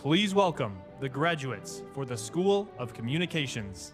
Please welcome the graduates for the School of Communications.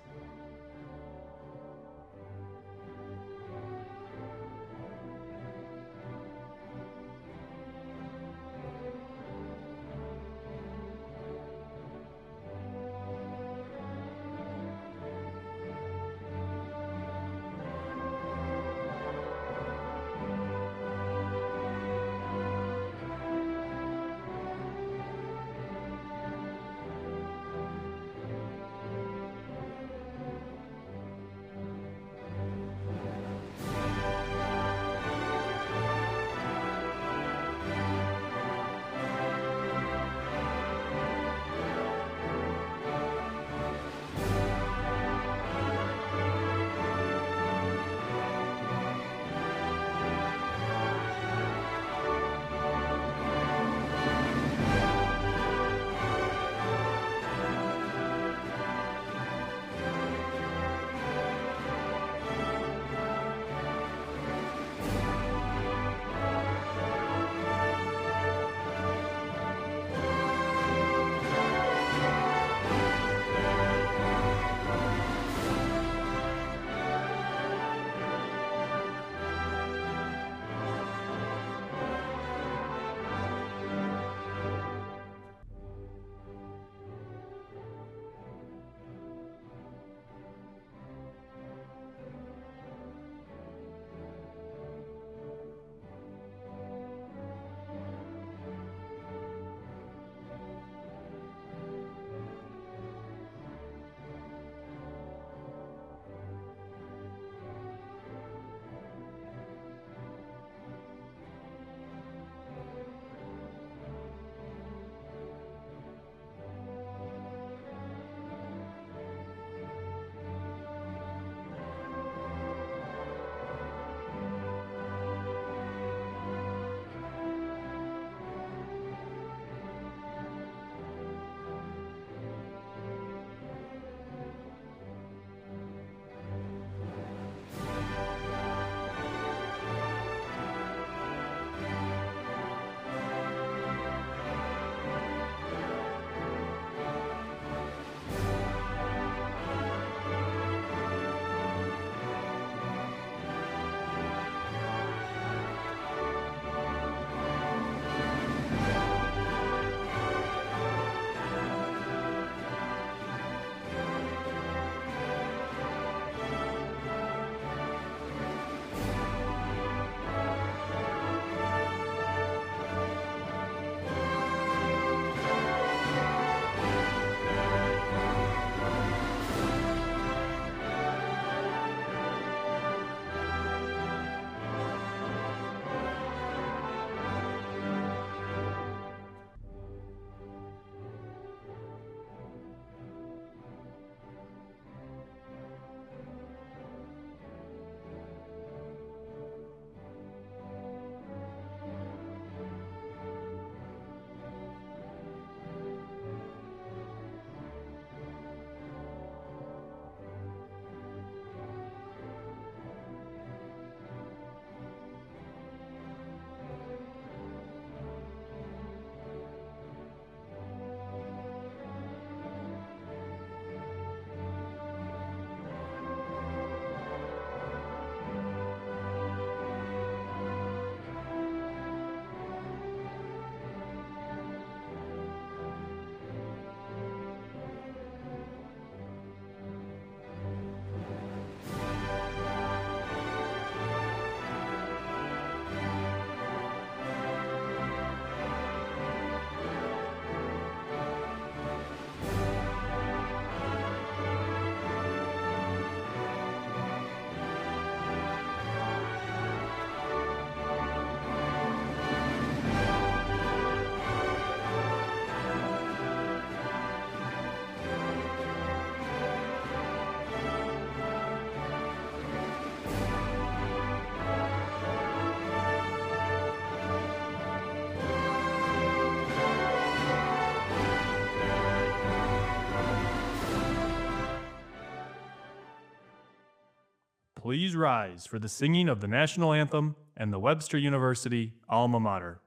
Please rise for the singing of the national anthem and the Webster University alma mater.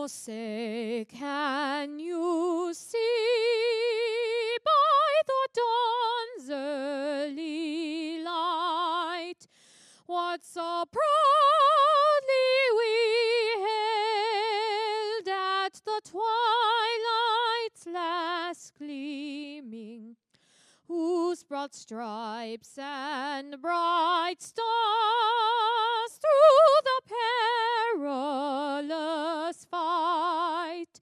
Oh, say, can you see by the dawn's early light what so proudly we hailed at the twilight's last gleaming, whose broad stripes and bright stars through the perilous fight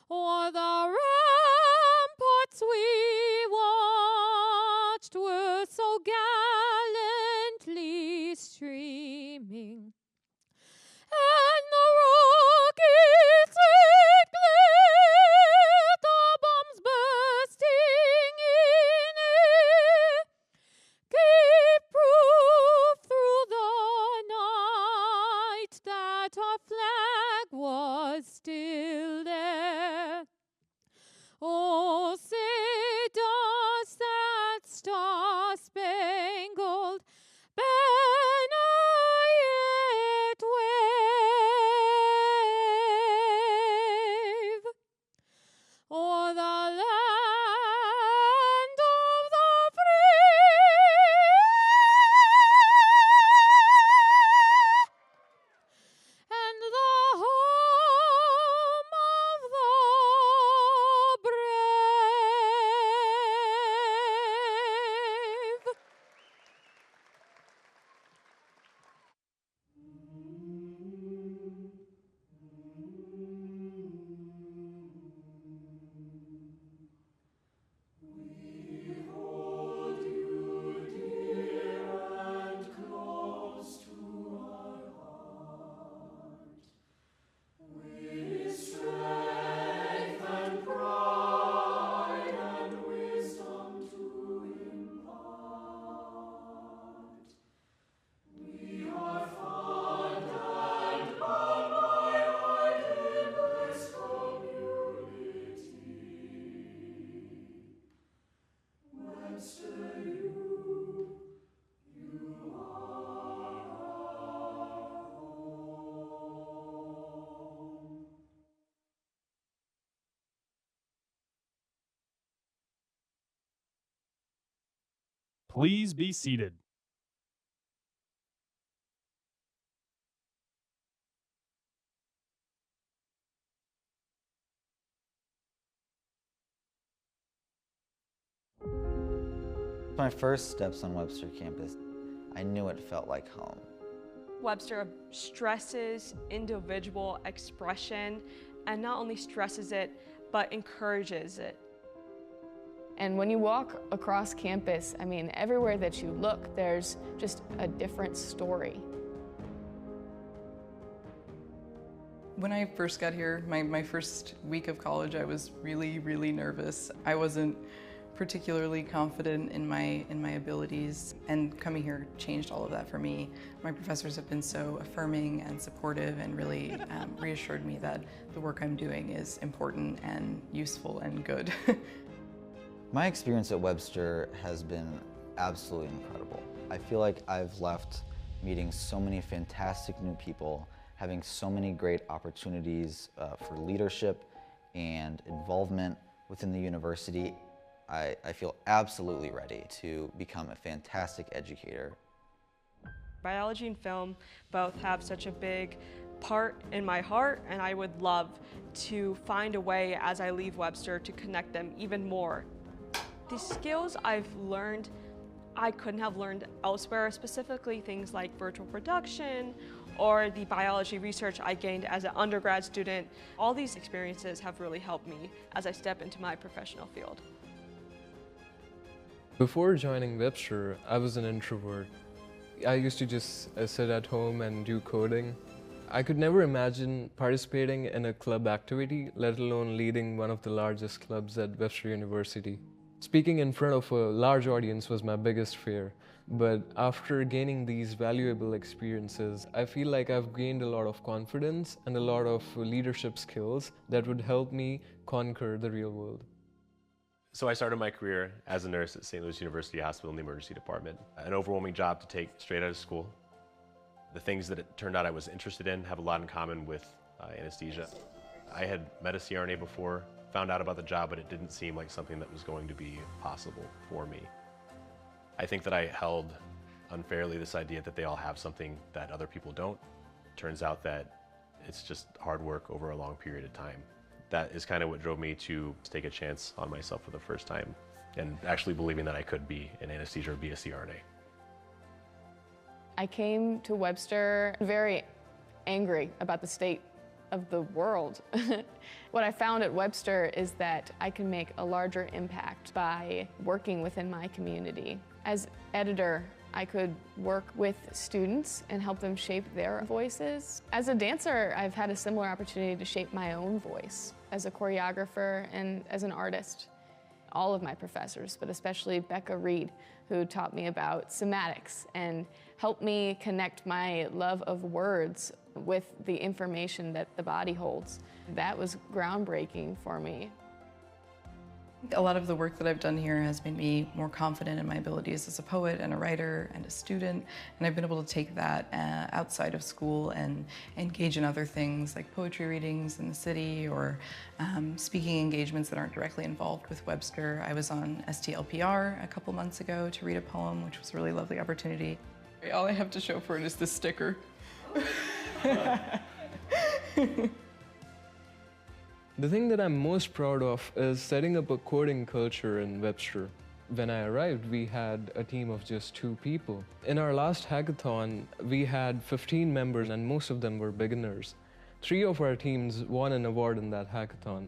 o'er the ramparts we watched were so gallantly streaming, and the rockets red glared, the bombs bursting in air, gave proof through the night that our flag was still there. Oh, say, does that star-spangled banner yet wave o'er the land of the free and the home of the brave? Please be seated. My first steps on Webster campus, I knew it felt like home. Webster stresses individual expression, and not only stresses it, but encourages it. And when you walk across campus, I mean, everywhere that you look, there's just a different story. When I first got here, my first week of college, I was really nervous. I wasn't particularly confident in my abilities, and coming here changed all of that for me. My professors have been so affirming and supportive and really reassured me that the work I'm doing is important and useful and good. My experience at Webster has been absolutely incredible. I feel like I've left meeting so many fantastic new people, having so many great opportunities for leadership and involvement within the university. I feel absolutely ready to become a fantastic educator. Biology and film both have such a big part in my heart, and I would love to find a way as I leave Webster to connect them even more. The skills I've learned, I couldn't have learned elsewhere, specifically things like virtual production or the biology research I gained as an undergrad student. All these experiences have really helped me as I step into my professional field. Before joining Webster, I was an introvert. I used to just sit at home and do coding. I could never imagine participating in a club activity, let alone leading one of the largest clubs at Webster University. Speaking in front of a large audience was my biggest fear, but after gaining these valuable experiences, I feel like I've gained a lot of confidence and a lot of leadership skills that would help me conquer the real world. So I started my career as a nurse at St. Louis University Hospital in the emergency department. An overwhelming job to take straight out of school. The things that it turned out I was interested in have a lot in common with anesthesia. I had met a CRNA before, found out about the job, but it didn't seem like something that was going to be possible for me. I think that I held unfairly this idea that they all have something that other people don't. Turns out that it's just hard work over a long period of time. That is kind of what drove me to take a chance on myself for the first time and actually believing that I could be in anesthesia or be a CRNA. I came to Webster very angry about the state of the world. What I found at Webster is that I can make a larger impact by working within my community. As editor, I could work with students and help them shape their voices. As a dancer, I've had a similar opportunity to shape my own voice as a choreographer and as an artist. All of my professors, but especially Becca Reed, who taught me about somatics and helped me connect my love of words with the information that the body holds. That was groundbreaking for me. A lot of the work that I've done here has made me more confident in my abilities as a poet and a writer and a student, and I've been able to take that outside of school and engage in other things like poetry readings in the city or speaking engagements that aren't directly involved with Webster. I was on STLPR a couple months ago to read a poem, which was a really lovely opportunity. All I have to show for it is this sticker. The thing that I'm most proud of is setting up a coding culture in Webster. When I arrived, we had a team of just 2 people. In our last hackathon, we had 15 members and most of them were beginners. 3 of our teams won an award in that hackathon.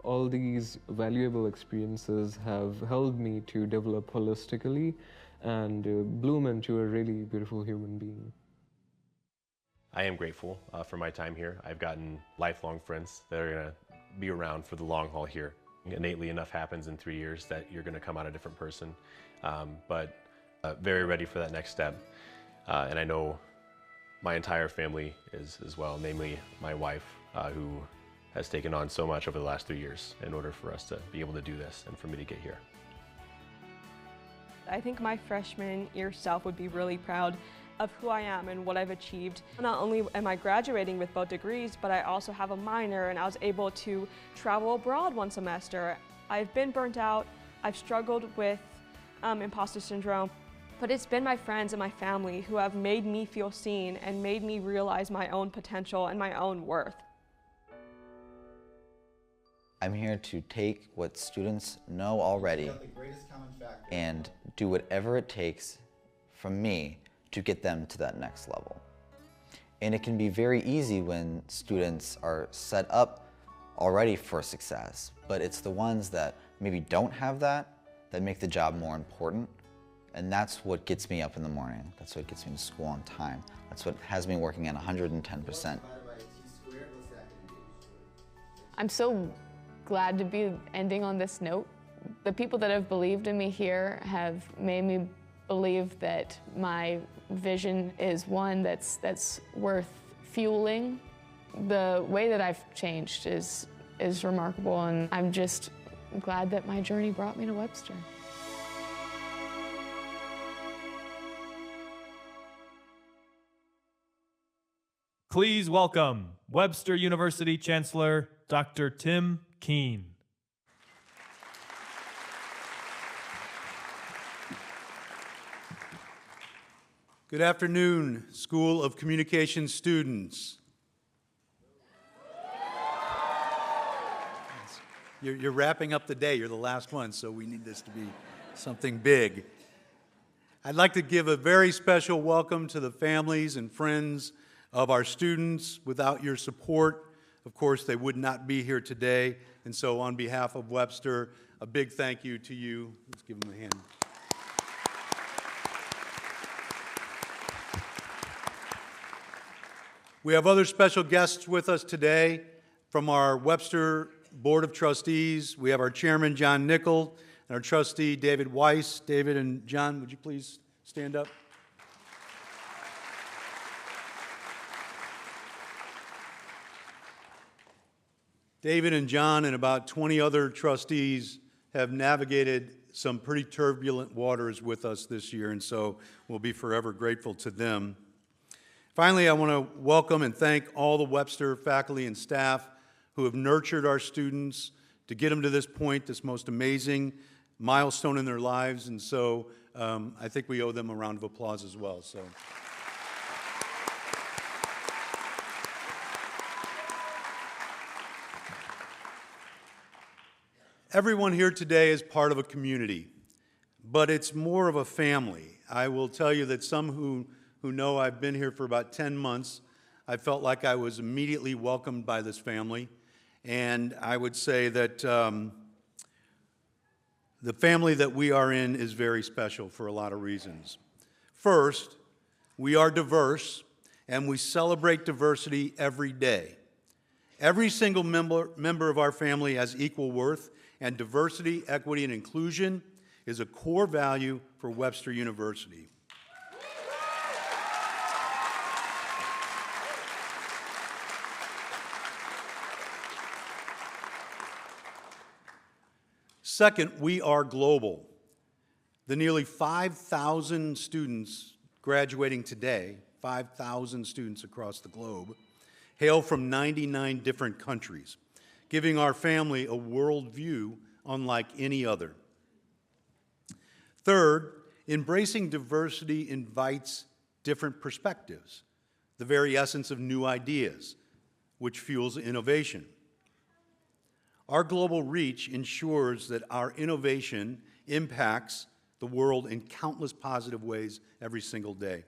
All these valuable experiences have helped me to develop holistically and bloom into a really beautiful human being. I am grateful for my time here. I've gotten lifelong friends that are going to be around for the long haul here. Innately enough happens in 3 years that you're going to come out a different person, but very ready for that next step. And I know my entire family is as well, namely my wife, who has taken on so much over the last 3 years in order for us to be able to do this and for me to get here. I think my freshman year self would be really proud of who I am and what I've achieved. Not only am I graduating with both degrees, but I also have a minor and I was able to travel abroad one semester. I've been burnt out, I've struggled with imposter syndrome, but it's been my friends and my family who have made me feel seen and made me realize my own potential and my own worth. I'm here to take what students know already and do whatever it takes from me to get them to that next level. And it can be very easy when students are set up already for success, but it's the ones that maybe don't have that make the job more important. And that's what gets me up in the morning. That's what gets me to school on time. That's what has me working at 110%. I'm so glad to be ending on this note. The people that have believed in me here have made me believe that my vision is one that's worth fueling. The way that I've changed is remarkable, and I'm just glad that my journey brought me to Webster. Please welcome Webster University Chancellor Dr. Tim Keene. Good afternoon, School of Communication students. You're wrapping up the day. You're the last one, so we need this to be something big. I'd like to give a very special welcome to the families and friends of our students. Without your support, of course, they would not be here today. And so on behalf of Webster, a big thank you to you. Let's give them a hand. We have other special guests with us today from our Webster Board of Trustees. We have our chairman, John Nickel, and our trustee, David Weiss. David and John, would you please stand up? David and John and about 20 other trustees have navigated some pretty turbulent waters with us this year, and so we'll be forever grateful to them. Finally, I want to welcome and thank all the Webster faculty and staff who have nurtured our students to get them to this point, this most amazing milestone in their lives. And so I think we owe them a round of applause as well. So. Everyone here today is part of a community, but it's more of a family. I will tell you that some who know I've been here for about 10 months, I felt like I was immediately welcomed by this family. And I would say that the family that we are in is very special for a lot of reasons. First, we are diverse, and we celebrate diversity every day. Every single member of our family has equal worth, and diversity, equity, and inclusion is a core value for Webster University. Second, we are global. The nearly 5,000 students graduating today, 5,000 students across the globe, hail from 99 different countries, giving our family a worldview unlike any other. Third, embracing diversity invites different perspectives, the very essence of new ideas, which fuels innovation. Our global reach ensures that our innovation impacts the world in countless positive ways every single day.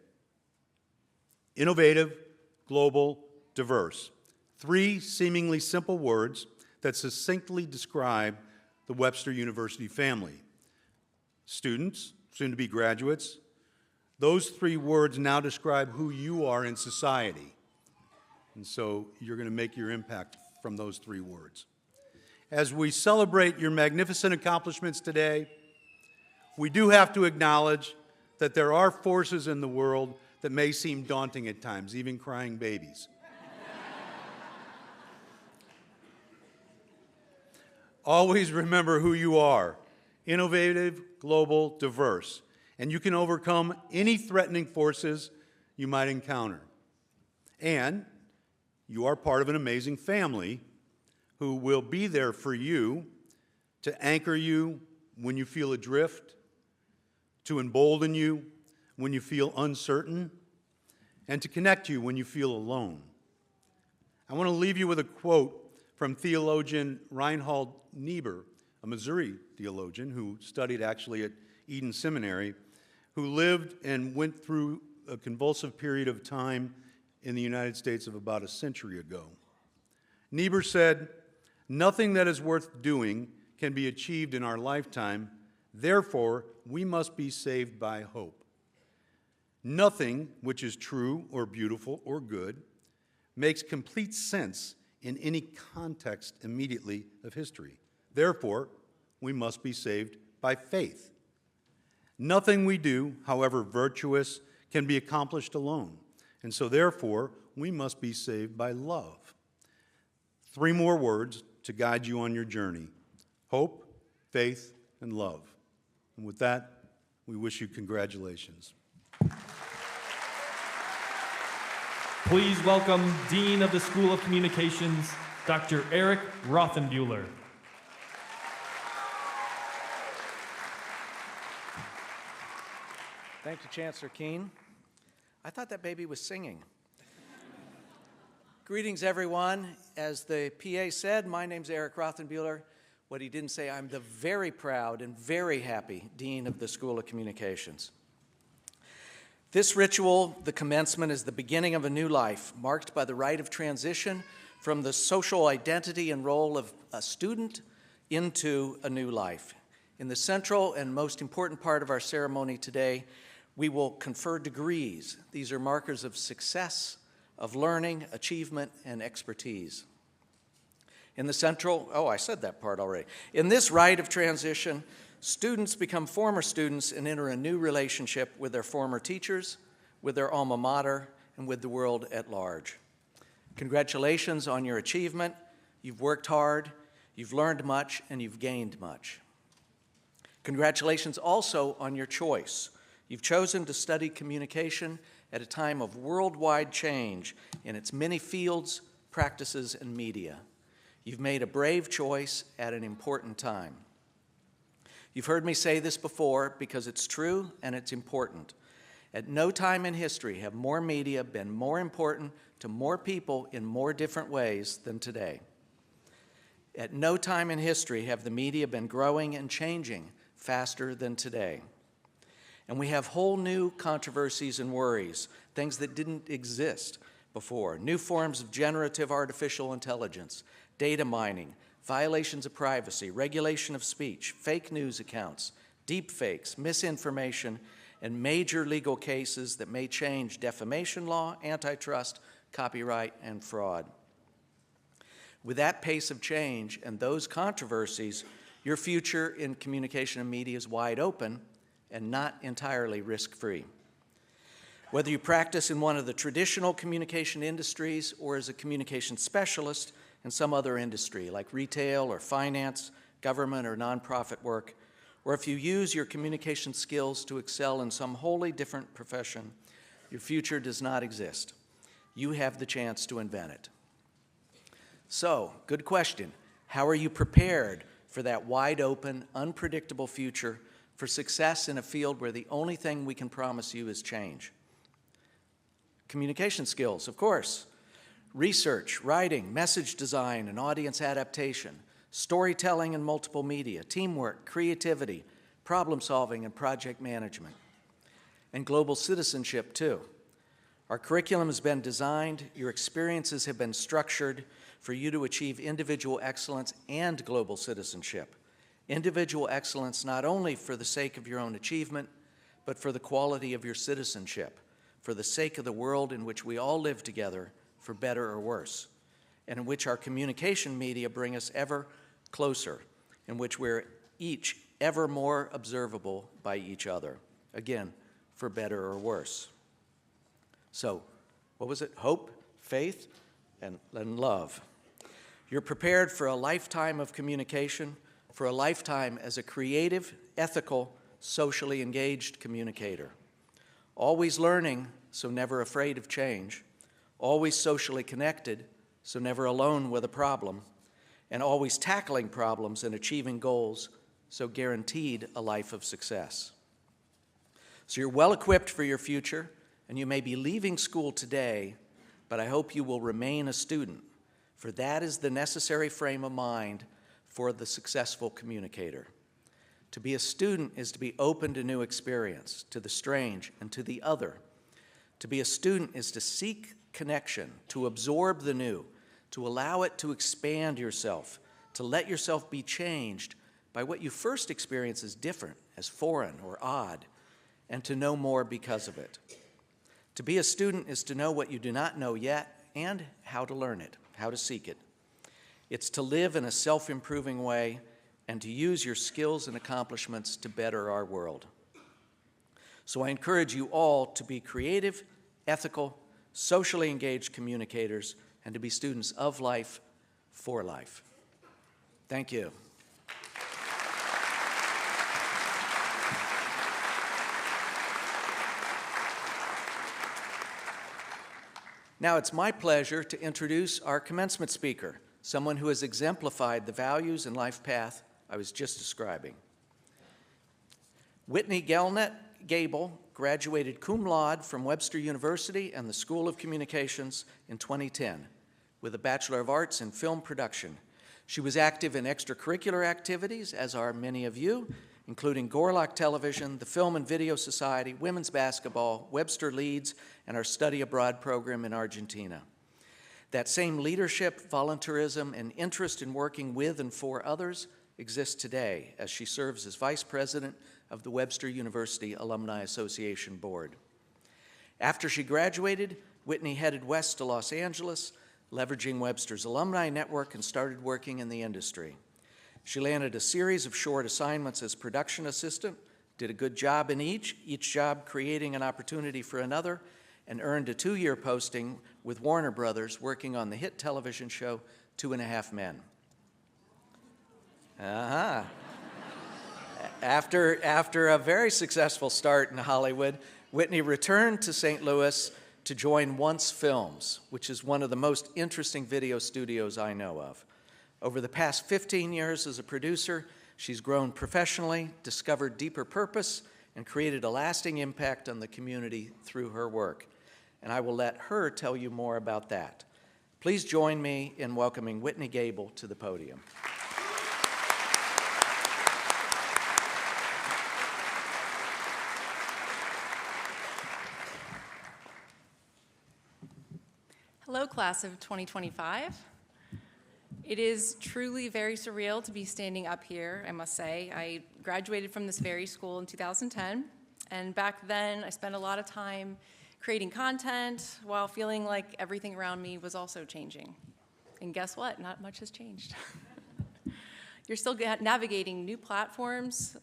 Innovative, global, diverse. Three seemingly simple words that succinctly describe the Webster University family. Students, soon-to-be graduates, those three words now describe who you are in society. And so you're going to make your impact from those three words. As we celebrate your magnificent accomplishments today, we do have to acknowledge that there are forces in the world that may seem daunting at times, even crying babies. Always remember who you are, innovative, global, diverse, and you can overcome any threatening forces you might encounter. And you are part of an amazing family who will be there for you to anchor you when you feel adrift, to embolden you when you feel uncertain, and to connect you when you feel alone. I want to leave you with a quote from theologian Reinhold Niebuhr, a Missouri theologian who studied actually at Eden Seminary, who lived and went through a convulsive period of time in the United States of about a century ago. Niebuhr said, "Nothing that is worth doing can be achieved in our lifetime. Therefore, we must be saved by hope. Nothing which is true or beautiful or good makes complete sense in any context immediately of history. Therefore, we must be saved by faith. Nothing we do, however virtuous, can be accomplished alone. And so, therefore, we must be saved by love." Three more words to guide you on your journey: hope, faith, and love. And with that, we wish you congratulations. Please welcome Dean of the School of Communications, Dr. Eric Rothenbuehler. Thank you, Chancellor Keene. I thought that baby was singing. Greetings, everyone. As the PA said, my name's Eric Rothenbuehler. What he didn't say, I'm the very proud and very happy Dean of the School of Communications. This ritual, the commencement, is the beginning of a new life, marked by the rite of transition from the social identity and role of a student into a new life. In the central and most important part of our ceremony today, we will confer degrees. These are markers of success, of learning, achievement, and expertise. In the central, I said that part already. In this rite of transition, students become former students and enter a new relationship with their former teachers, with their alma mater, and with the world at large. Congratulations on your achievement. You've worked hard, you've learned much, and you've gained much. Congratulations also on your choice. You've chosen to study communication at a time of worldwide change in its many fields, practices, and media. You've made a brave choice at an important time. You've heard me say this before because it's true and it's important. At no time in history have more media been more important to more people in more different ways than today. At no time in history have the media been growing and changing faster than today. And we have whole new controversies and worries, things that didn't exist before, new forms of generative artificial intelligence, data mining, violations of privacy, regulation of speech, fake news accounts, deep fakes, misinformation, and major legal cases that may change defamation law, antitrust, copyright, and fraud. With that pace of change and those controversies, your future in communication and media is wide open and not entirely risk-free. Whether you practice in one of the traditional communication industries or as a communication specialist in some other industry like retail or finance, government or nonprofit work, or if you use your communication skills to excel in some wholly different profession, your future does not exist. You have the chance to invent it. So, good question. How are you prepared for that wide open, unpredictable future for success in a field where the only thing we can promise you is change? Communication skills, of course. Research, writing, message design and audience adaptation, storytelling and multiple media, teamwork, creativity, problem solving and project management. And global citizenship, too. Our curriculum has been designed, your experiences have been structured for you to achieve individual excellence and global citizenship. Individual excellence not only for the sake of your own achievement, but for the quality of your citizenship, for the sake of the world in which we all live together, for better or worse, and in which our communication media bring us ever closer, in which we're each ever more observable by each other. Again, for better or worse. So, what was it? Hope, faith, and love. You're prepared for a lifetime of communication, for a lifetime as a creative, ethical, socially engaged communicator. Always learning, so never afraid of change. Always socially connected, so never alone with a problem. And always tackling problems and achieving goals, so guaranteed a life of success. So you're well equipped for your future, and you may be leaving school today, but I hope you will remain a student, for that is the necessary frame of mind for the successful communicator. To be a student is to be open to new experience, to the strange and to the other. To be a student is to seek connection, to absorb the new, to allow it to expand yourself, to let yourself be changed by what you first experience as different, as foreign or odd, and to know more because of it. To be a student is to know what you do not know yet and how to learn it, how to seek it. It's to live in a self-improving way and to use your skills and accomplishments to better our world. So I encourage you all to be creative, ethical, socially engaged communicators and to be students of life for life. Thank you. Now it's my pleasure to introduce our commencement speaker, someone who has exemplified the values and life path I was just describing. Whitney Gable graduated cum laude from Webster University and the School of Communications in 2010 with a Bachelor of Arts in Film Production. She was active in extracurricular activities, as are many of you, including Gorlock Television, the Film and Video Society, women's basketball, Webster Leads, and our study abroad program in Argentina. That same leadership, volunteerism, and interest in working with and for others exists today as she serves as Vice President of the Webster University Alumni Association Board. After she graduated, Whitney headed west to Los Angeles, leveraging Webster's alumni network and started working in the industry. She landed a series of short assignments as production assistant, did a good job in each job creating an opportunity for another, and earned a 2-year posting with Warner Brothers working on the hit television show 2.5 Men. After a very successful start in Hollywood, Whitney returned to St. Louis to join Once Films, which is one of the most interesting video studios I know of. Over the past 15 years as a producer, she's grown professionally, discovered deeper purpose, and created a lasting impact on the community through her work. And I will let her tell you more about that. Please join me in welcoming Whitney Gable to the podium. Hello, class of 2025. It is truly very surreal to be standing up here, I must say. I graduated from this very school in 2010, and back then I spent a lot of time creating content while feeling like everything around me was also changing. And guess what? Not much has changed. You're still navigating new platforms,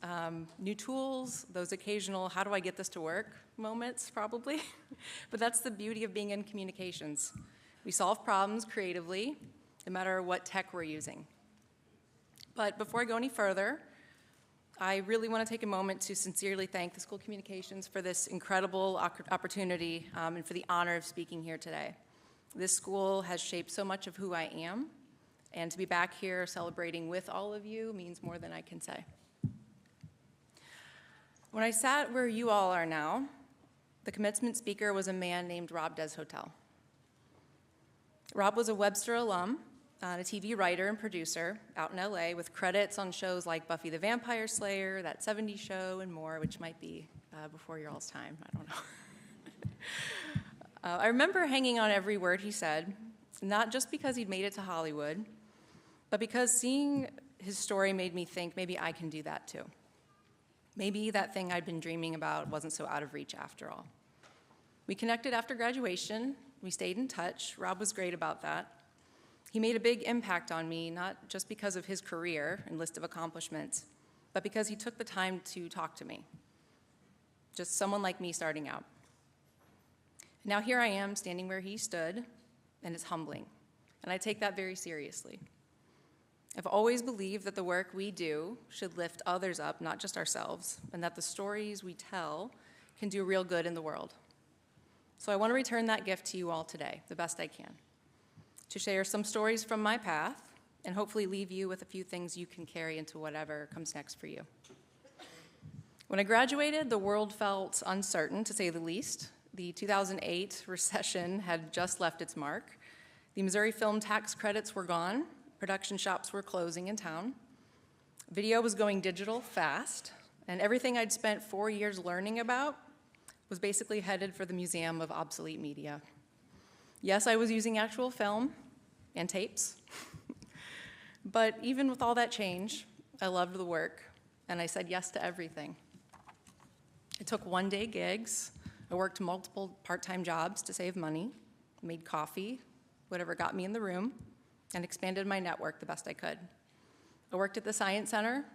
new tools, those occasional, how do I get this to work moments, probably. But that's the beauty of being in communications. We solve problems creatively, no matter what tech we're using. But before I go any further, I really want to take a moment to sincerely thank the School of Communications for this incredible opportunity and for the honor of speaking here today. This school has shaped so much of who I am, and to be back here celebrating with all of you means more than I can say. When I sat where you all are now, the commencement speaker was a man named Rob Deshotel. Rob was a Webster alum, a TV writer and producer out in LA with credits on shows like Buffy the Vampire Slayer, That 70s Show, and more, which might be before your all's time, I don't know. I remember hanging on every word he said, not just because he'd made it to Hollywood, but because seeing his story made me think maybe I can do that too. Maybe that thing I'd been dreaming about wasn't so out of reach after all. We connected after graduation. We stayed in touch. Rob was great about that. He made a big impact on me, not just because of his career and list of accomplishments, but because he took the time to talk to me. Just someone like me starting out. Now here I am standing where he stood, and it's humbling. And I take that very seriously. I've always believed that the work we do should lift others up, not just ourselves, and that the stories we tell can do real good in the world. So I want to return that gift to you all today, the best I can, to share some stories from my path and hopefully leave you with a few things you can carry into whatever comes next for you. When I graduated, the world felt uncertain, to say the least. The 2008 recession had just left its mark. The Missouri film tax credits were gone. Production shops were closing in town. Video was going digital fast, and everything I'd spent 4 years learning about was basically headed for the Museum of Obsolete Media. Yes, I was using actual film and tapes, but even with all that change, I loved the work, and I said yes to everything. I took one-day gigs. I worked multiple part-time jobs to save money, made coffee, whatever got me in the room, and expanded my network the best I could. I worked at the Science Center.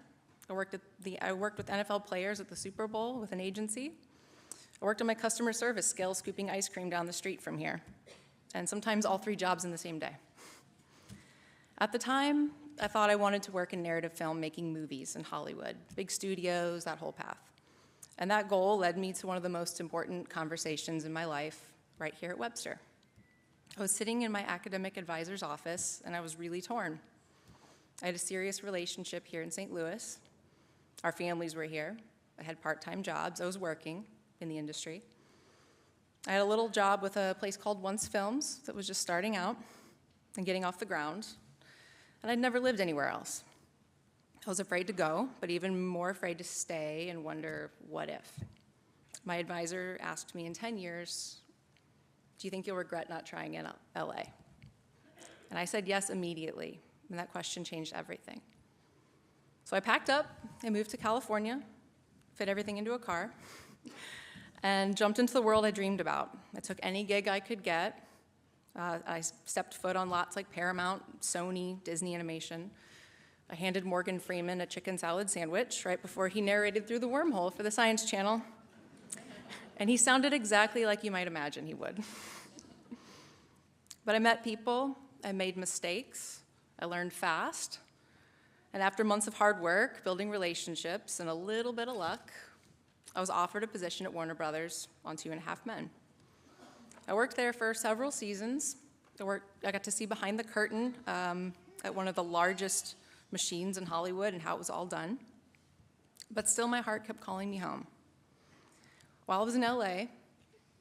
I worked with NFL players at the Super Bowl with an agency. I worked on my customer service skills, scooping ice cream down the street from here, and sometimes all 3 jobs in the same day. At the time, I thought I wanted to work in narrative film, making movies in Hollywood, big studios, that whole path. And that goal led me to one of the most important conversations in my life right here at Webster. I was sitting in my academic advisor's office, and I was really torn. I had a serious relationship here in St. Louis. Our families were here. I had part-time jobs. I was working in the industry. I had a little job with a place called Once Films that was just starting out and getting off the ground, and I'd never lived anywhere else. I was afraid to go, but even more afraid to stay and wonder, what if? My advisor asked me in 10 years, do you think you'll regret not trying in LA? And I said yes immediately, and that question changed everything. So I packed up and moved to California, fit everything into a car, and jumped into the world I dreamed about. I took any gig I could get. I stepped foot on lots like Paramount, Sony, Disney Animation. I handed Morgan Freeman a chicken salad sandwich right before he narrated through the wormhole for the Science Channel. And he sounded exactly like you might imagine he would. But I met people, I made mistakes, I learned fast, and after months of hard work, building relationships, and a little bit of luck, I was offered a position at Warner Brothers on 2.5 Men. I worked there for several seasons. I got to see behind the curtain of at one of the largest machines in Hollywood and how it was all done. But still, my heart kept calling me home. While I was in LA,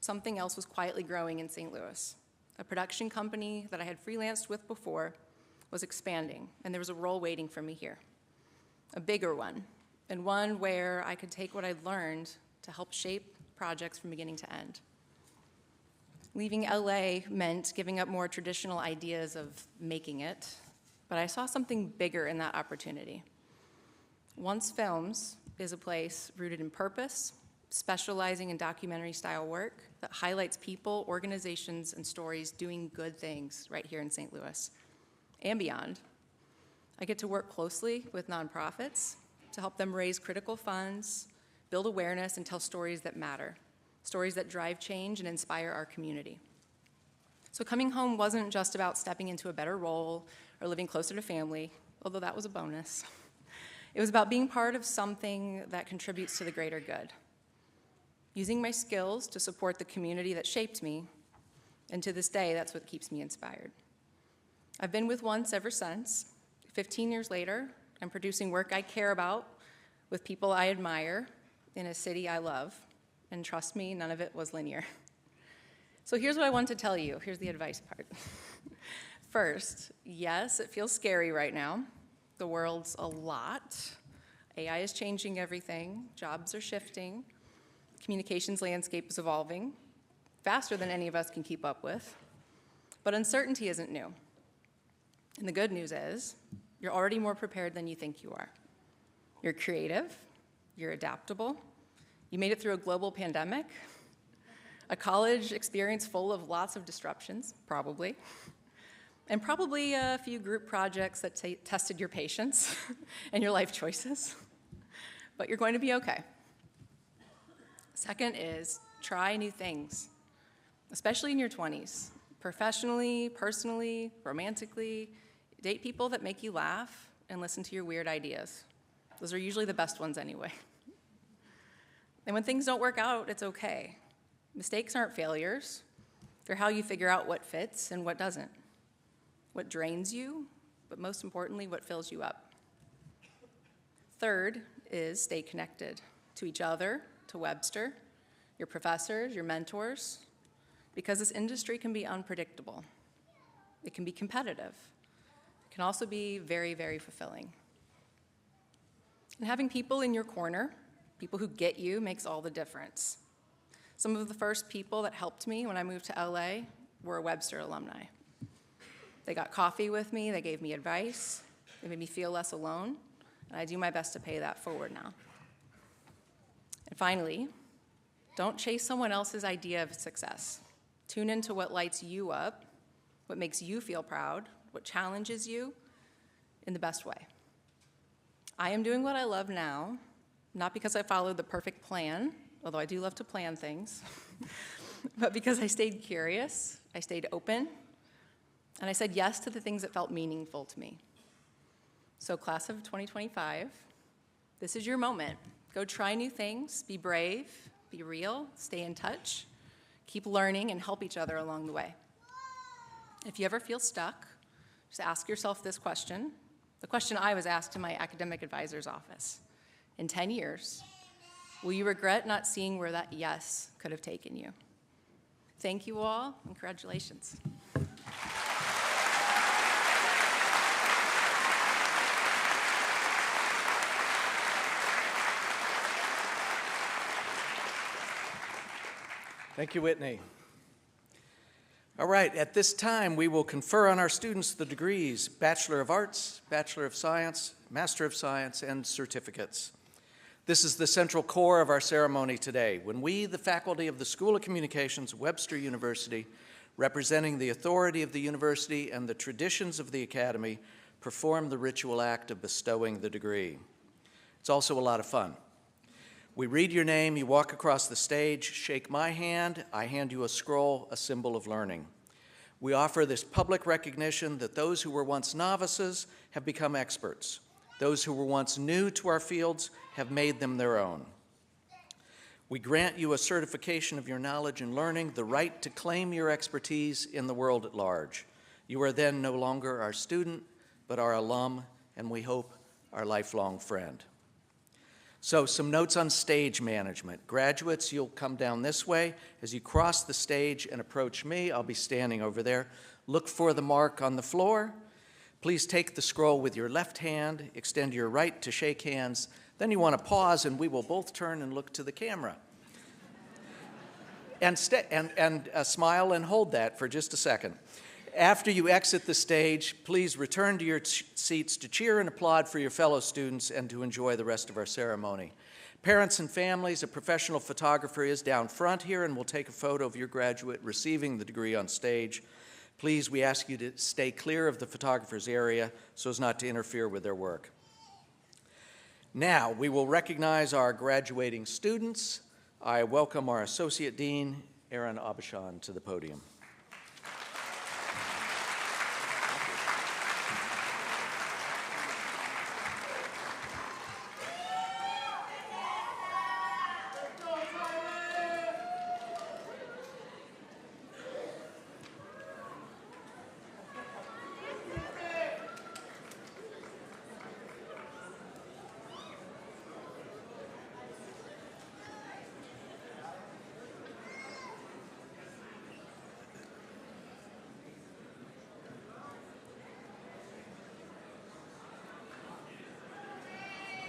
something else was quietly growing in St. Louis. A production company that I had freelanced with before was expanding, and there was a role waiting for me here. A bigger one, and one where I could take what I'd learned to help shape projects from beginning to end. Leaving LA meant giving up more traditional ideas of making it, but I saw something bigger in that opportunity. Once Films is a place rooted in purpose, specializing in documentary-style work that highlights people, organizations, and stories doing good things right here in St. Louis and beyond. I get to work closely with nonprofits to help them raise critical funds, build awareness, and tell stories that matter, stories that drive change and inspire our community. So coming home wasn't just about stepping into a better role or living closer to family, although that was a bonus. It was about being part of something that contributes to the greater good, using my skills to support the community that shaped me, and to this day, that's what keeps me inspired. I've been with Once ever since. 15 years later, I'm producing work I care about with people I admire in a city I love, and trust me, none of it was linear. So here's what I want to tell you. Here's the advice part. First, yes, it feels scary right now. The world's a lot. AI is changing everything. Jobs are shifting. Communications landscape is evolving faster than any of us can keep up with. But uncertainty isn't new. And the good news is, you're already more prepared than you think you are. You're creative, you're adaptable, you made it through a global pandemic, a college experience full of lots of disruptions, probably, and probably a few group projects that tested your patience and your life choices. But you're going to be okay. Second is, try new things, especially in your 20s, professionally, personally, romantically. Date people that make you laugh and listen to your weird ideas. Those are usually the best ones anyway. And when things don't work out, it's okay. Mistakes aren't failures. They're how you figure out what fits and what doesn't, what drains you, but most importantly, what fills you up. Third is stay connected to each other, to Webster, your professors, your mentors, because this industry can be unpredictable. It can be competitive. It can also be very, very fulfilling. And having people in your corner, people who get you, makes all the difference. Some of the first people that helped me when I moved to LA were Webster alumni. They got coffee with me, they gave me advice, they made me feel less alone, and I do my best to pay that forward now. And finally, don't chase someone else's idea of success. Tune into what lights you up, what makes you feel proud, what challenges you in the best way. I am doing what I love now, not because I followed the perfect plan, although I do love to plan things, but because I stayed curious, I stayed open, and I said yes to the things that felt meaningful to me. So class of 2025, this is your moment. Go try new things, be brave, be real, stay in touch, keep learning, and help each other along the way. If you ever feel stuck, just ask yourself this question, the question I was asked in my academic advisor's office. In 10 years, will you regret not seeing where that yes could have taken you? Thank you all, and congratulations. Thank you, Whitney. All right, at this time, we will confer on our students the degrees Bachelor of Arts, Bachelor of Science, Master of Science, and certificates. This is the central core of our ceremony today, when we, the faculty of the School of Communications, Webster University, representing the authority of the university and the traditions of the academy, perform the ritual act of bestowing the degree. It's also a lot of fun. We read your name, you walk across the stage, shake my hand, I hand you a scroll, a symbol of learning. We offer this public recognition that those who were once novices have become experts. Those who were once new to our fields have made them their own. We grant you a certification of your knowledge and learning, the right to claim your expertise in the world at large. You are then no longer our student, but our alum, and we hope our lifelong friend. So some notes on stage management. Graduates, you'll come down this way. As you cross the stage and approach me, I'll be standing over there. Look for the mark on the floor. Please take the scroll with your left hand, extend your right to shake hands. Then you want to pause, and we will both turn and look to the camera. And smile and hold that for just a second. After you exit the stage, please return to your seats to cheer and applaud for your fellow students and to enjoy the rest of our ceremony. Parents and families, a professional photographer is down front here and will take a photo of your graduate receiving the degree on stage. Please, we ask you to stay clear of the photographer's area so as not to interfere with their work. Now, we will recognize our graduating students. I welcome our Associate Dean, Aaron Abishan, to the podium.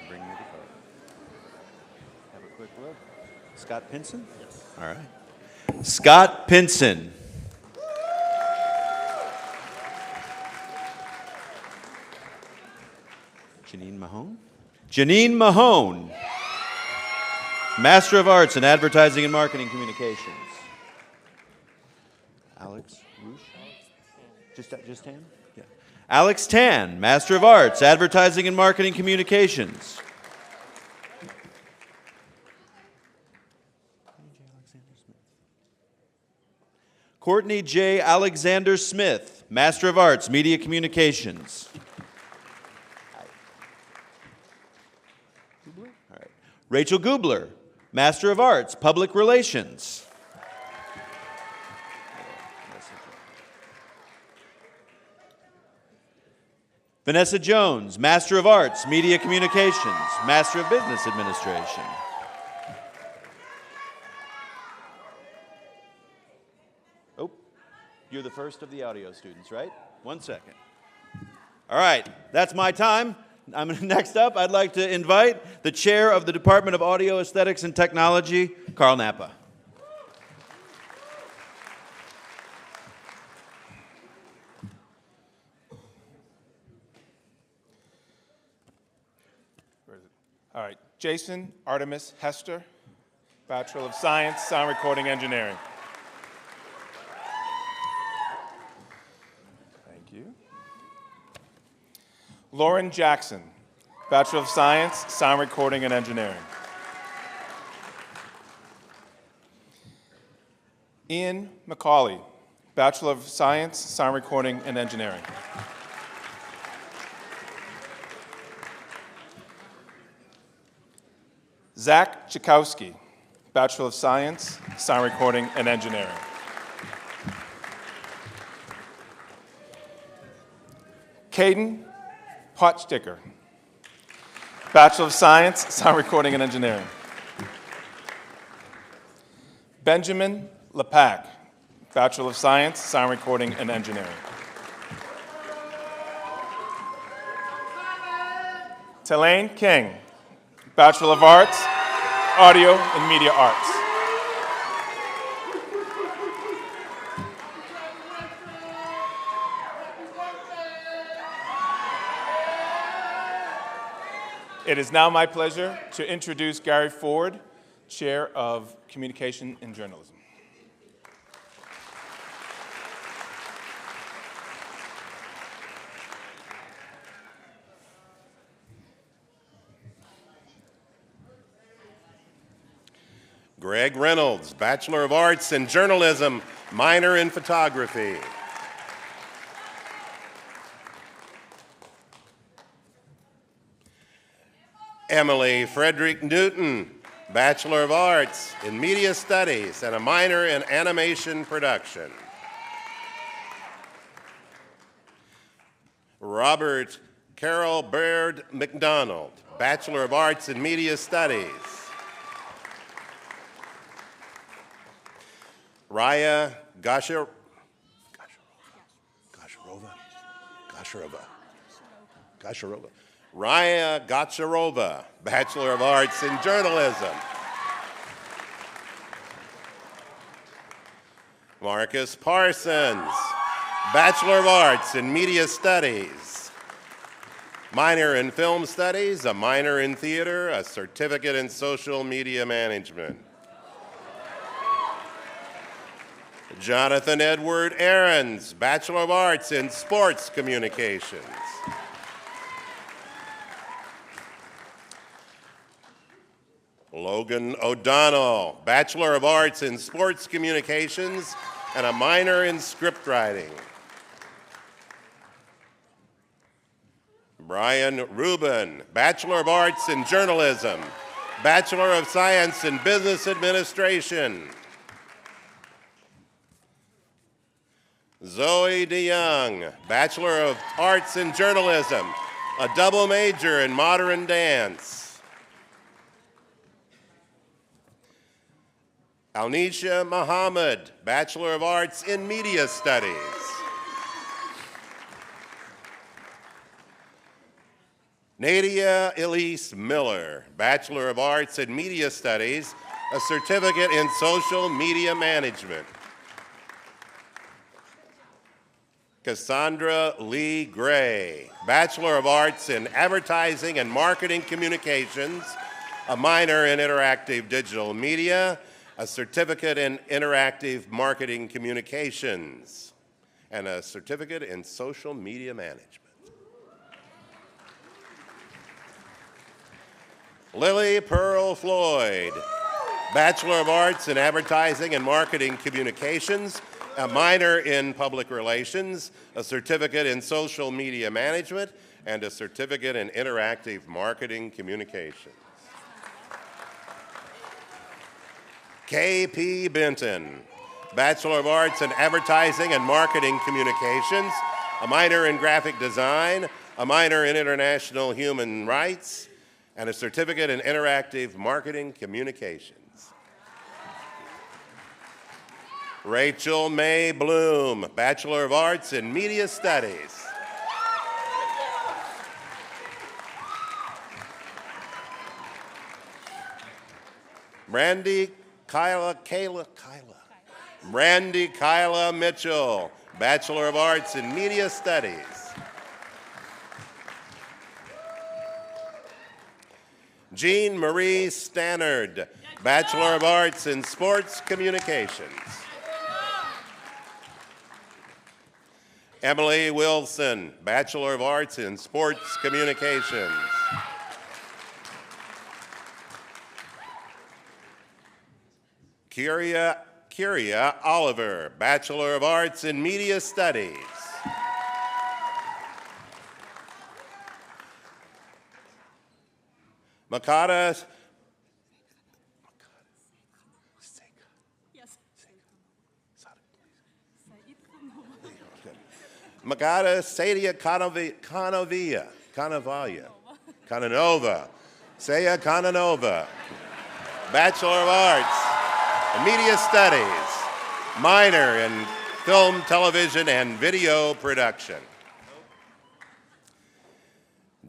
Bring me the card. Have a quick look. Scott Pinson? Yes. All right. Scott Pinson. Janine Mahone? Janine Mahone. Master of Arts in Advertising and Marketing Communications. Alex Roosh? Just Tan? Yeah. Alex Tan, Master of Arts, Advertising and Marketing Communications. Courtney J. Alexander Smith, Master of Arts, Media Communications. All right. Rachel Gubler, Master of Arts, Public Relations. Vanessa Jones, Master of Arts, Media Communications, Master of Business Administration. Oh, you're the first of the audio students, right? 1 second. All right, that's my time. Next up, I'd like to invite the chair of the Department of Audio, Aesthetics, and Technology, Carl Nappa. All right, Jason Artemis Hester, Bachelor of Science, Sound Recording Engineering. Thank you. Lauren Jackson, Bachelor of Science, Sound Recording and Engineering. Ian McCauley, Bachelor of Science, Sound Recording and Engineering. Zach Chakowski, Bachelor of Science, Sound Recording and Engineering. Caden Potsticker, Bachelor of Science, Sound Recording and Engineering. Benjamin Lepak, Bachelor of Science, Sound Recording and Engineering. Telaine King, Bachelor of Arts, Audio and Media Arts. It is now my pleasure to introduce Gary Ford, Chair of Communication and Journalism. Greg Reynolds, Bachelor of Arts in Journalism, minor in photography. Emily Frederick Newton, Bachelor of Arts in Media Studies and a minor in animation production. Robert Carol Baird McDonald, Bachelor of Arts in Media Studies. Raya Gasharova. Raya Gacharova, Bachelor of Arts in Journalism. Marcus Parsons, Bachelor of Arts in Media Studies. Minor in Film Studies, a minor in Theater, a certificate in Social Media Management. Jonathan Edward Ahrens, Bachelor of Arts in Sports Communications. Logan O'Donnell, Bachelor of Arts in Sports Communications and a minor in script writing. Brian Rubin, Bachelor of Arts in Journalism, Bachelor of Science in Business Administration. Zoe DeYoung, Bachelor of Arts in Journalism, a double major in modern dance. Alnisha Muhammad, Bachelor of Arts in Media Studies. Nadia Elise Miller, Bachelor of Arts in Media Studies, a certificate in Social Media Management. Cassandra Lee Gray, Bachelor of Arts in Advertising and Marketing Communications, a minor in Interactive Digital Media, a certificate in Interactive Marketing Communications, and a certificate in Social Media Management. Lily Pearl Floyd, Bachelor of Arts in Advertising and Marketing Communications, a minor in Public Relations, a certificate in Social Media Management, and a certificate in Interactive Marketing Communications. K.P. Benton, Bachelor of Arts in Advertising and Marketing Communications, a minor in Graphic Design, a minor in International Human Rights, and a certificate in Interactive Marketing Communications. Rachel May Bloom, Bachelor of Arts in Media Studies. Randy Kyla Mitchell, Bachelor of Arts in Media Studies. Jean Marie Stannard, Bachelor of Arts in Sports Communications. Emily Wilson, Bachelor of Arts in Sports Communications. Kyria Oliver, Bachelor of Arts in Media Studies. Makata Sadia Kananova, Saya Kananova, Bachelor of Arts in Media Studies, minor in Film, Television, and Video Production.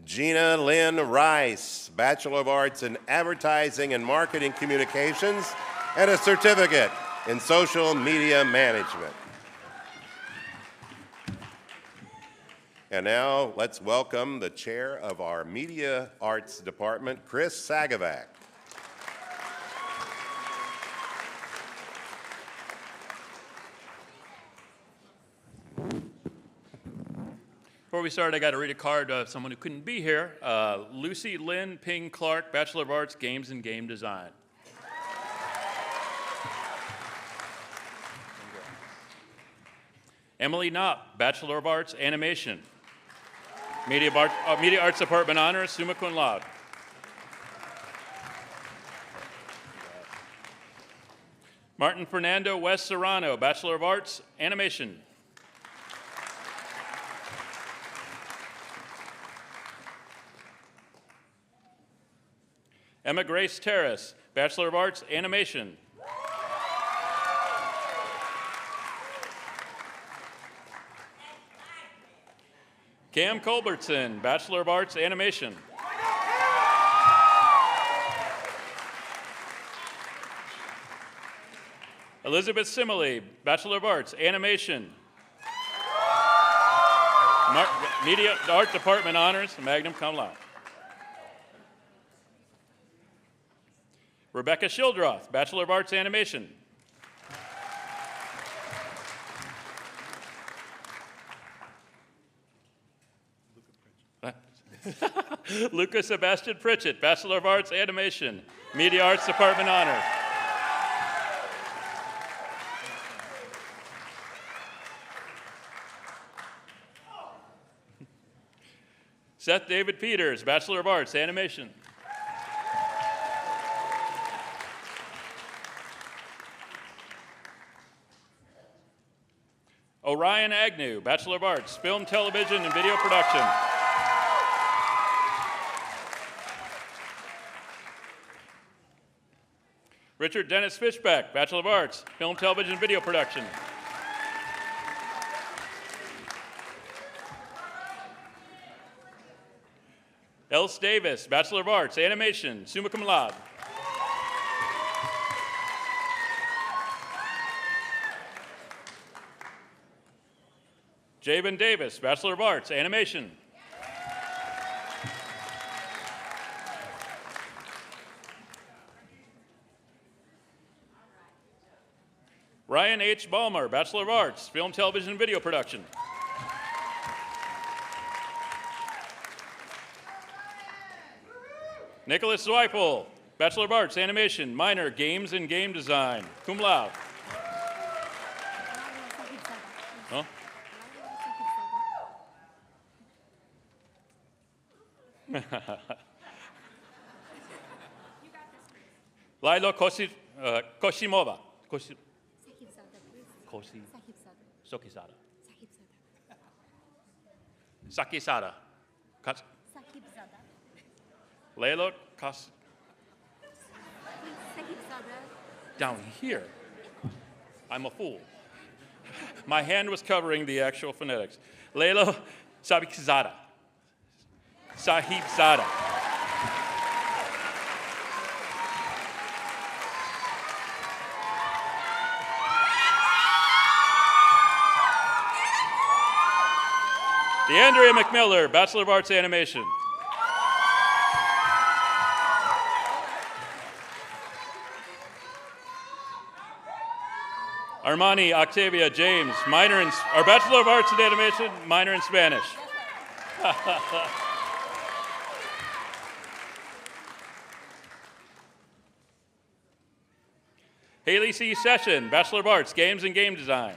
Gina Lynn Rice, Bachelor of Arts in Advertising and Marketing Communications, and a certificate in Social Media Management. And now let's welcome the chair of our Media Arts Department, Chris Sagavac. Before we start, I got to read a card of someone who couldn't be here. Lucy Lynn Ping Clark, Bachelor of Arts, Games and Game Design. Emily Knopp, Bachelor of Arts, Animation. Media Arts Department Honor, summa cum laude. Martin Fernando West Serrano, Bachelor of Arts, Animation. Emma Grace Terrace, Bachelor of Arts, Animation. Cam Culbertson, Bachelor of Arts, Animation. Elizabeth Simile, Bachelor of Arts, Animation. Media Art Department Honors, Magnum Cum Laude. Rebecca Shildroth, Bachelor of Arts, Animation. Lucas Sebastian Pritchett, Bachelor of Arts, Animation, Media Arts Department Honors. Seth David Peters, Bachelor of Arts, Animation. Orion Agnew, Bachelor of Arts, Film, Television, and Video Production. Richard Dennis Fishbeck, Bachelor of Arts, Film, Television, and Video Production. Else Davis, Bachelor of Arts, Animation, summa cum laude. Jabin Davis, Bachelor of Arts, Animation. Ryan H. Ballmer, Bachelor of Arts, Film, Television, and Video Production. Nicholas Zweifel, Bachelor of Arts, Animation, minor, Games and Game Design, cum laude. Huh? Lilo Koshimova. Sokizada. Sakisada. Layla Kas. Down here. I'm a fool. My hand was covering the actual phonetics. Layla Sabikzada. Sahibzada. DeAndrea McMiller, Bachelor of Arts, Animation. Armani Octavia James, Bachelor of Arts in Animation, minor in Spanish. Haley C. Session, Bachelor of Arts, Games and Game Design.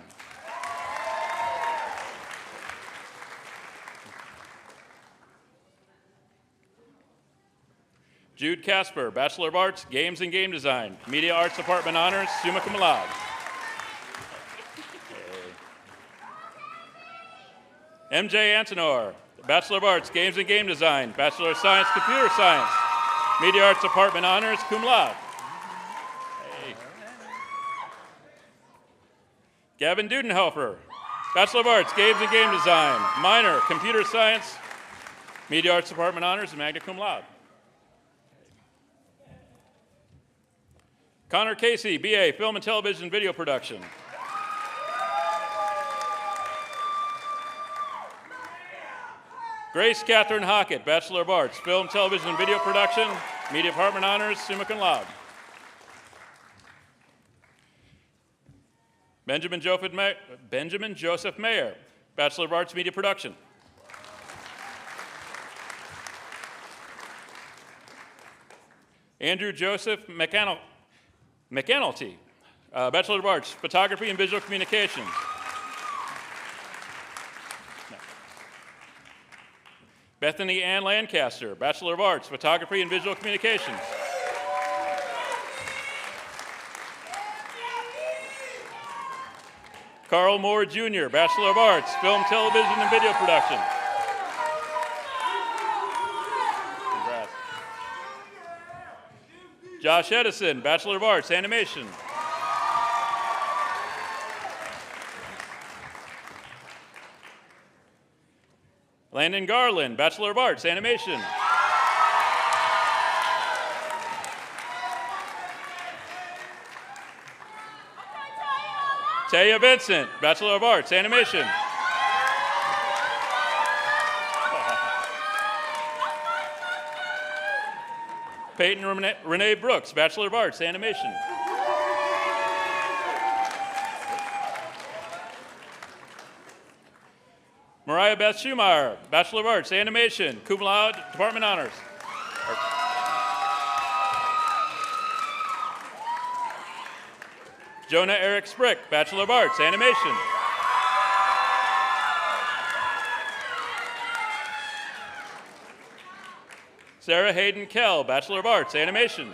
Jude Casper, Bachelor of Arts, Games and Game Design, Media Arts Department Honors, summa cum laude. MJ Antonor, Bachelor of Arts, Games and Game Design, Bachelor of Science, Computer Science, Media Arts Department Honors, cum laude. Hey. Gavin Dudenhofer, Bachelor of Arts, Games and Game Design, minor, Computer Science, Media Arts Department Honors, and magna cum laude. Connor Casey, BA, Film and Television Video Production. Grace Catherine Hockett, Bachelor of Arts, Film, Television, and Video Production, Media Department Honors, summa cum laude. Benjamin Joseph Mayer, Bachelor of Arts, Media Production. Andrew Joseph McAnulty, Bachelor of Arts, Photography and Visual Communications. Bethany Ann Lancaster, Bachelor of Arts, Photography and Visual Communications. Carl Moore Jr., Bachelor of Arts, Film, Television, and Video Production. Congrats. Josh Edison, Bachelor of Arts, Animation. Landon Garland, Bachelor of Arts, Animation. Taya Vincent, Bachelor of Arts, Animation. Peyton Renee Brooks, Bachelor of Arts, Animation. Mariah Beth Schumacher, Bachelor of Arts, Animation, cum laude, Department Honors. Jonah Eric Sprick, Bachelor of Arts, Animation. Sarah Hayden Kell, Bachelor of Arts, Animation.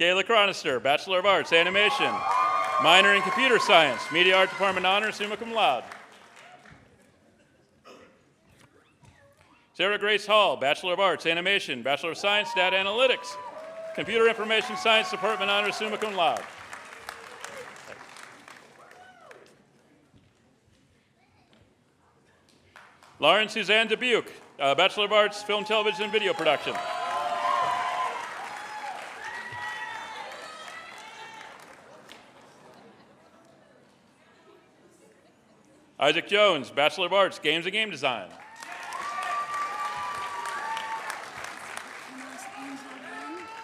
Kayla Chronister, Bachelor of Arts, Animation. Minor in Computer Science, Media Art Department Honors, summa cum laude. Sarah Grace Hall, Bachelor of Arts, Animation, Bachelor of Science, Data Analytics. Computer Information Science Department Honors, summa cum laude. Lauren Suzanne Dubuque, Bachelor of Arts, Film, Television, and Video Production. Isaac Jones, Bachelor of Arts, Games and Game Design.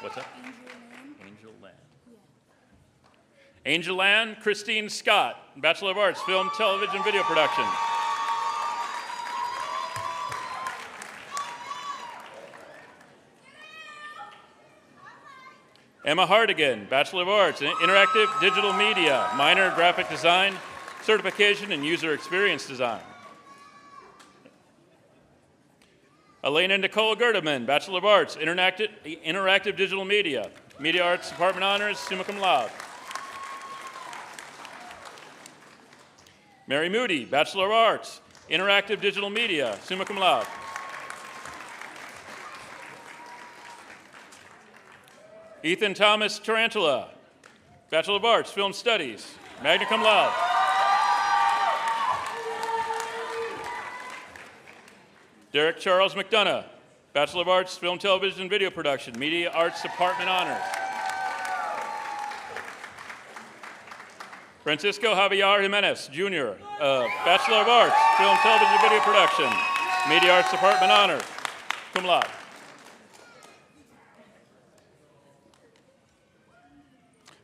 What's that? Angel Land. Angel Land, Christine Scott, Bachelor of Arts, Film, Television, Video Production. Emma Hardigan, Bachelor of Arts, Interactive Digital Media, minor in Graphic Design, Certification in User Experience Design. Elena Nicole Gerdeman, Bachelor of Arts, Interactive Digital Media, Media Arts Department Honors, summa cum laude. Mary Moody, Bachelor of Arts, Interactive Digital Media, summa cum laude. Ethan Thomas Tarantula, Bachelor of Arts, Film Studies, magna cum laude. Derek Charles McDonough, Bachelor of Arts, Film, Television, Video Production, Media Arts Department Honors. Francisco Javier Jimenez, Jr., Bachelor of Arts, Film, Television, Video Production, Media Arts Department Honors, cum laude.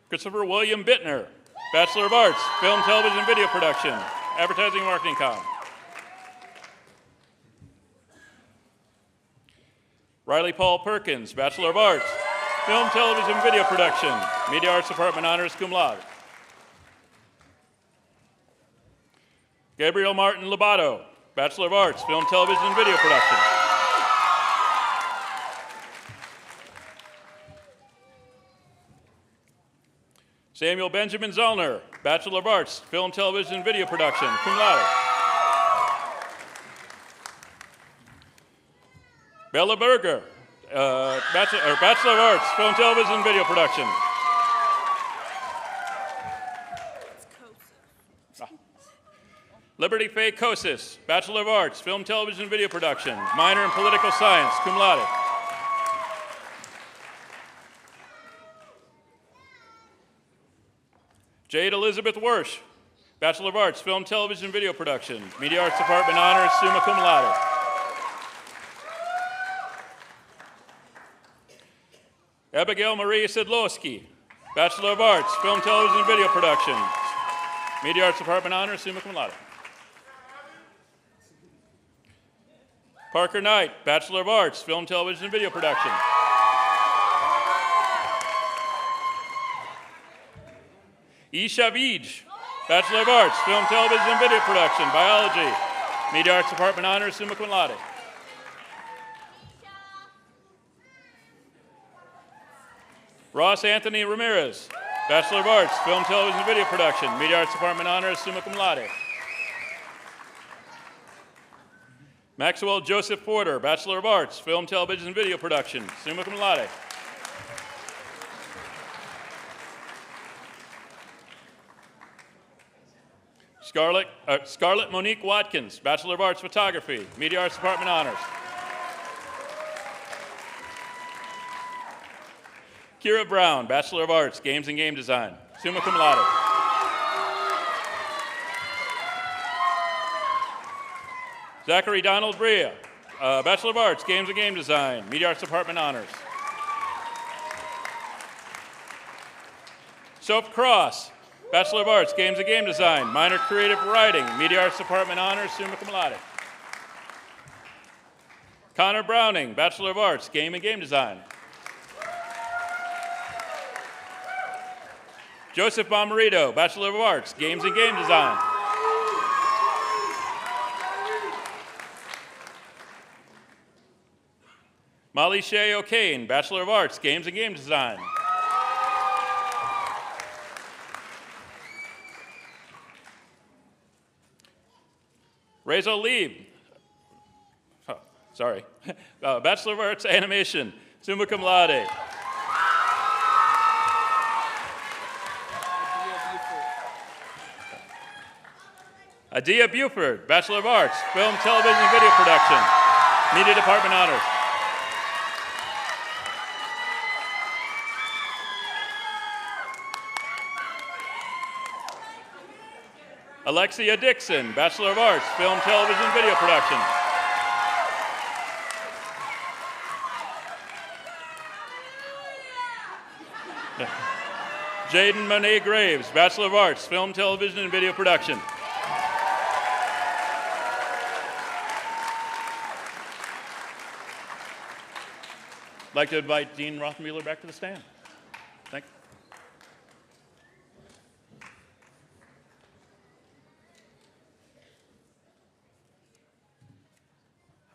Christopher William Bittner, Bachelor of Arts, Film, Television, Video Production, Advertising, Marketing, Com. Riley Paul Perkins, Bachelor of Arts, Film, Television, Video Production, Media Arts Department Honors, cum laude. Gabriel Martin Lobato, Bachelor of Arts, Film, Television, Video Production. Samuel Benjamin Zollner, Bachelor of Arts, Film, Television, Video Production, cum laude. Bella Berger, Bachelor of Arts, Film, Television, Video Production. Liberty Faye Kosis, Bachelor of Arts, Film, Television, Video Production, minor in Political Science, cum laude. Jade Elizabeth Wersch, Bachelor of Arts, Film, Television, Video Production, Media Arts Department Honors, summa cum laude. Abigail Marie Sidlowski, Bachelor of Arts, Film, Television, Video Production, Media Arts Department Honors, summa cum laude. Parker Knight, Bachelor of Arts, Film, Television, Video Production. Isha Vij, Bachelor of Arts, Film, Television, Video Production, Biology, Media Arts Department Honors, summa cum laude. Ross Anthony Ramirez, Bachelor of Arts, Film, Television, Video Production, Media Arts Department Honors, summa cum laude. Maxwell Joseph Porter, Bachelor of Arts, Film, Television, and Video Production, summa cum laude. Scarlett Monique Watkins, Bachelor of Arts, Photography, Media Arts Department Honors. Kira Brown, Bachelor of Arts, Games and Game Design, summa cum laude. Zachary Donald Bria, Bachelor of Arts, Games and Game Design, Media Arts Department Honors. Soph Cross, Bachelor of Arts, Games and Game Design, minor Creative Writing, Media Arts Department Honors, summa cum laude. Connor Browning, Bachelor of Arts, Game and Game Design. Joseph Bomarito, Bachelor of Arts, Games and Game Design. Molly Shea O'Kane, Bachelor of Arts, Games and Game Design. Razel Lieb, Bachelor of Arts, Animation, summa cum laude. Adia Buford, Bachelor of Arts, Film, Television, and Video Production, Media Department Honors. Alexia Dixon, Bachelor of Arts, Film, Television, and Video Production. Jaden Monet Graves, Bachelor of Arts, Film, Television, and Video Production. I'd like to invite Dean Rothenbuehler back to the stand. Thank you.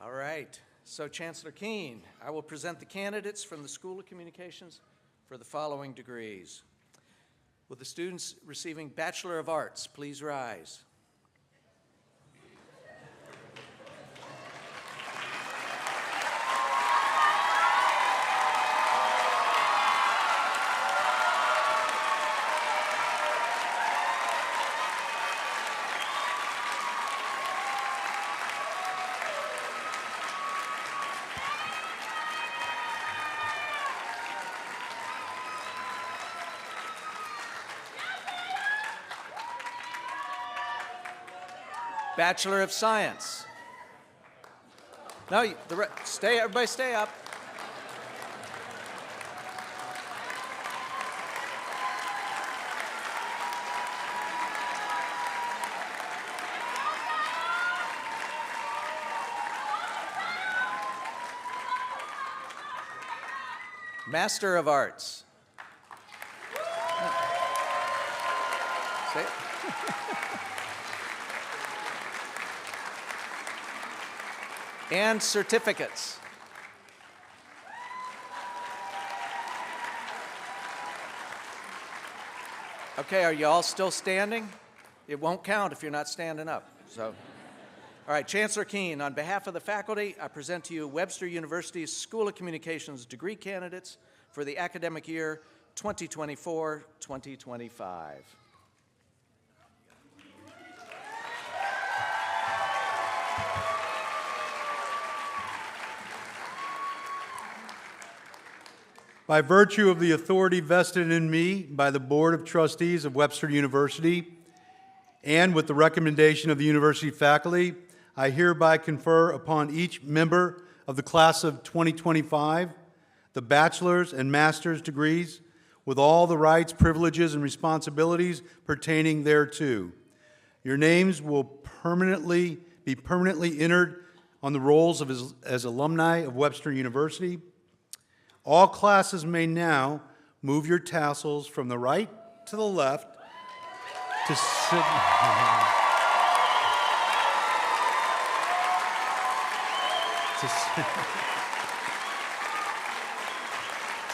All right, so Chancellor Keene, I will present the candidates from the School of Communications for the following degrees. Will the students receiving Bachelor of Arts please rise? Bachelor of Science. No, everybody stay up. Master of Arts. Say it. And certificates. Okay, are you all still standing? It won't count if you're not standing up. So, all right, Chancellor Keene, on behalf of the faculty, I present to you Webster University's School of Communications degree candidates for the academic year 2024-2025. By virtue of the authority vested in me by the Board of Trustees of Webster University, and with the recommendation of the university faculty, I hereby confer upon each member of the class of 2025 the bachelor's and master's degrees with all the rights, privileges, and responsibilities pertaining thereto. Your names will be permanently entered on the rolls as alumni of Webster University. All classes may now move your tassels from the right to the left to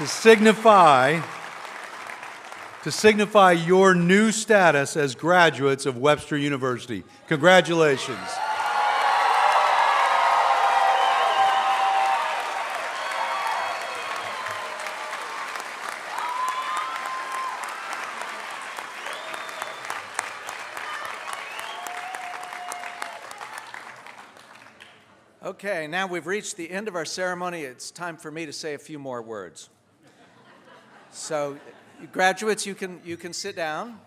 signify your new status as graduates of Webster University. Congratulations. Okay, now we've reached the end of our ceremony. It's time for me to say a few more words. So, graduates, you can sit down.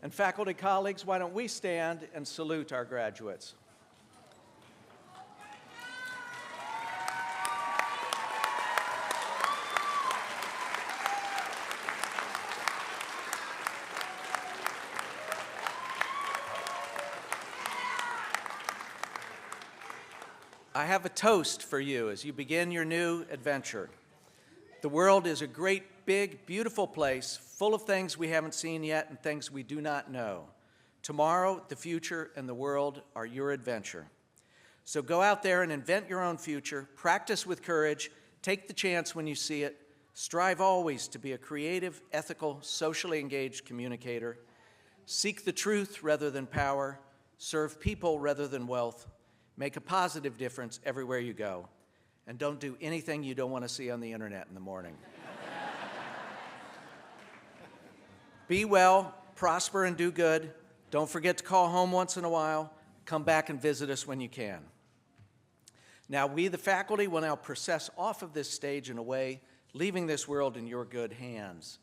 And faculty colleagues, why don't we stand and salute our graduates? I have a toast for you as you begin your new adventure. The world is a great, big, beautiful place full of things we haven't seen yet and things we do not know. Tomorrow, the future, and the world are your adventure. So go out there and invent your own future, practice with courage, take the chance when you see it, strive always to be a creative, ethical, socially engaged communicator, seek the truth rather than power, serve people rather than wealth, make a positive difference everywhere you go, and don't do anything you don't want to see on the internet in the morning. Be well, prosper, and do good. Don't forget to call home once in a while. Come back and visit us when you can. Now, we, the faculty, will now process off of this stage and away, leaving this world in your good hands.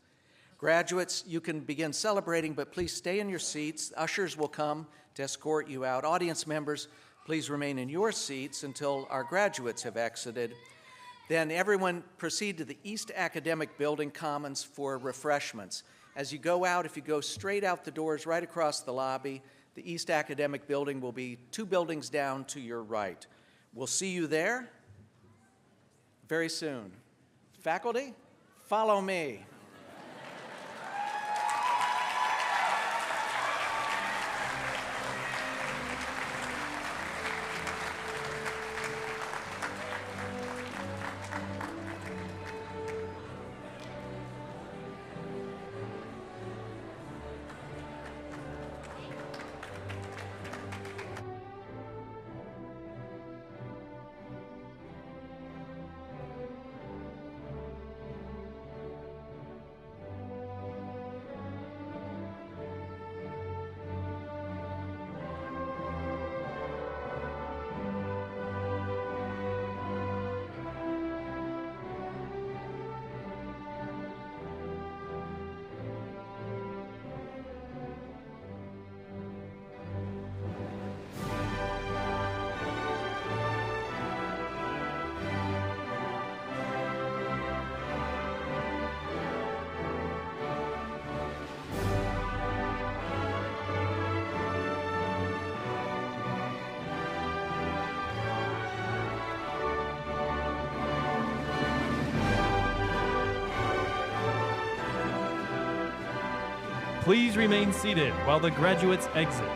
Graduates, you can begin celebrating, but please stay in your seats. Ushers will come to escort you out. Audience members, please remain in your seats until our graduates have exited. Then everyone proceed to the East Academic Building Commons for refreshments. As you go out, if you go straight out the doors right across the lobby, the East Academic Building will be 2 buildings down to your right. We'll see you there very soon. Faculty, follow me. Please remain seated while the graduates exit.